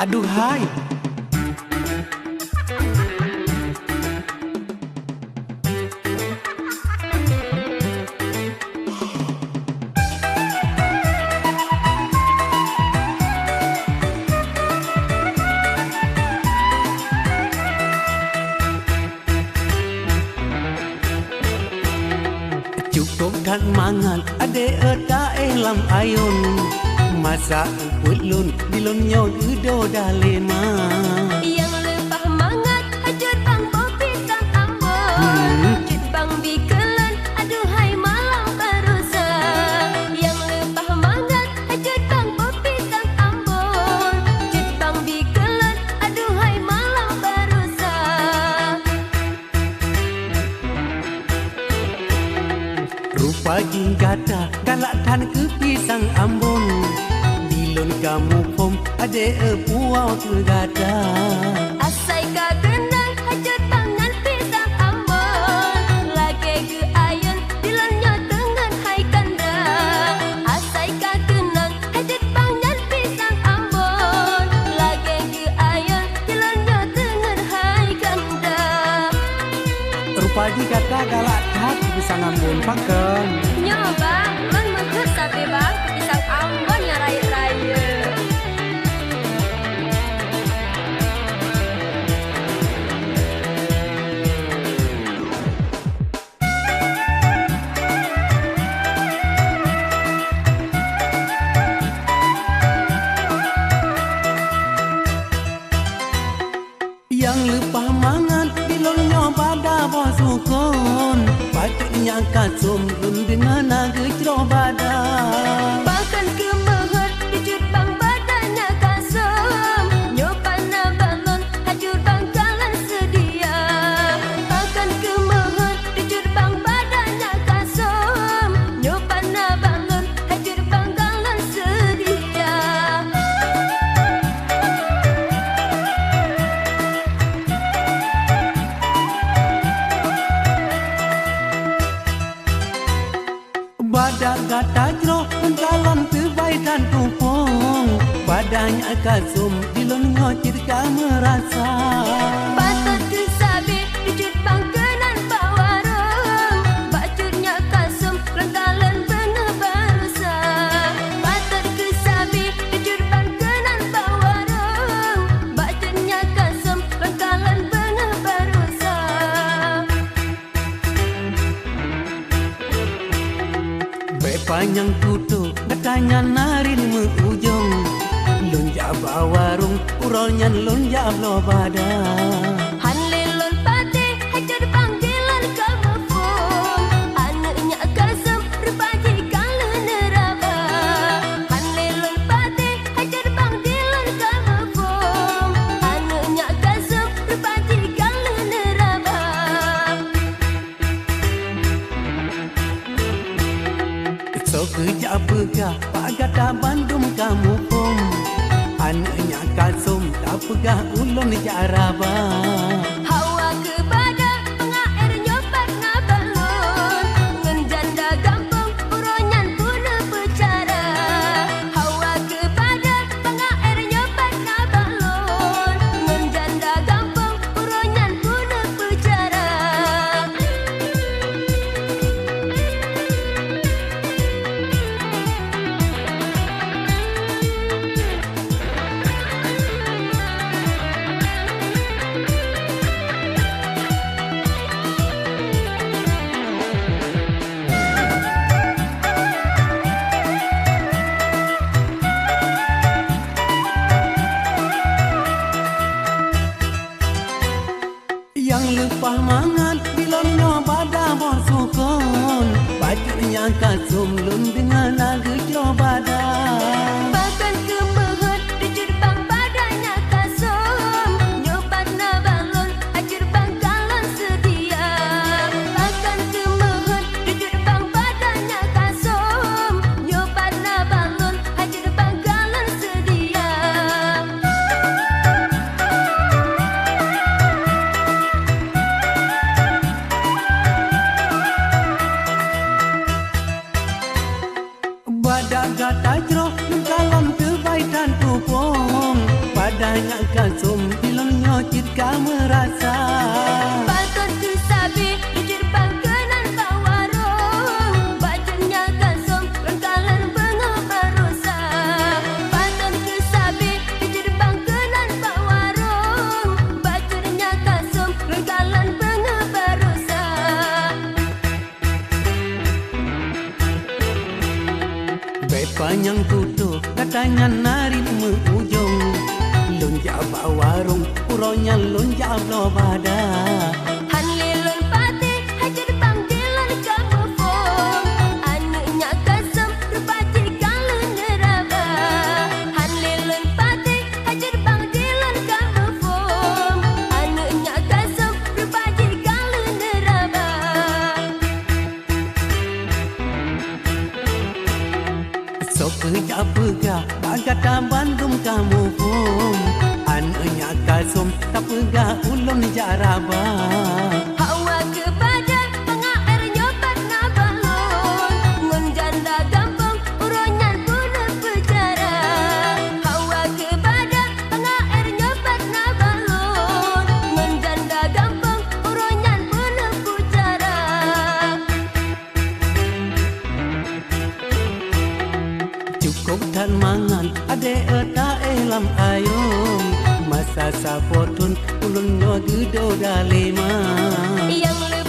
Aduhai, cukup kan mangan ade eta lam ayun masa ulun dilun nyo udo dalema yang lepah mangat hajur bang bopi sang ambon cut bang bikelan aduhai malam barusa yang lepah mangat hajur bang bopi sang ambon cut bang bikelan aduhai malam barusa rupa jinggata galakkan ke pisang ambon dilun kamu pom ade puau tergada asai ka kenang hajur bangan pisang ambon lage ke ayun dilanyo dengan hai kanda asai ka kenang hajur bangan pisang ambon lage ke ayun dilanyo dengan hai kanda rupa jinggata galakkan ke pisang ambon pakan nyoba man mengker sabe bang pisang ambon yang raya-raya yang lupa mangan dilonyo pada bosukon patutnya kasum lun dengan naga jero badan bahkan kemeher dijut bang badannya kasem nyopana balon hajur bangkalan sedia bahkan kemeher dijut bang badannya kasem nyopana balon hajur bangkalan sedia badak gata jero pengkalan terbaik dan tupung badannya kasum dilonyo cirka merasa patut kesabi dijut bang kenan bawarung bacurnya kasem bangkalan bener barusa patut kesabi dijut bang kenan bawarung bacurnya kasem bangkalan bener barusa panjang tutu katanya narin mengujung lunja bawarung urolnya lunja lo badan hanlelon pate hajar panggilan kamu pun anaknya kasem berbaji kalau neraba hanlelon pate hajar panggilan kamu pun anaknya kasem berbaji kalau neraba so kerja pegah pak gata Bandung kamu pun anaknya kasum tak pegah ulun jaraba hawa kepada pengair nyobat ngabalon ngenjanda gampang uronyan puna bicara hawa kepada pengair nyobat ngabalon ngenjanda gampang uronyan puna bicara padanya kasum Dilonyo jika merasa Patut ku sabi Ijir pangkenan pak warung Bajunya kasum Rengkalan pengebarusa Patut ku sabi Ijir pangkenan pak warung Bajunya kasum Rengkalan pengebarusa Bepanyang tutup katanya nari mengujung Lunja pak warung uronya lunja lo bada Han lilun pati hajar panggilan kamu fong Anaknya kasem rupaji kalun neraba Han lilun pati hajar panggilan kamu fong Anaknya kasem rupaji kalun neraba Sok pega bagata Bandung kamu pun Anaknya kasum tak pega ulun jaraba Hawa kepada pengair nyobat nabalon Ngun janda gampang uronyan puna pejara Hawa kepada pengair nyobat nabalon Ngun janda gampang uronyan puna pejara Cukup dan mangan ade eta elam ayung Masa sapotun ulun no gedo dalema Yang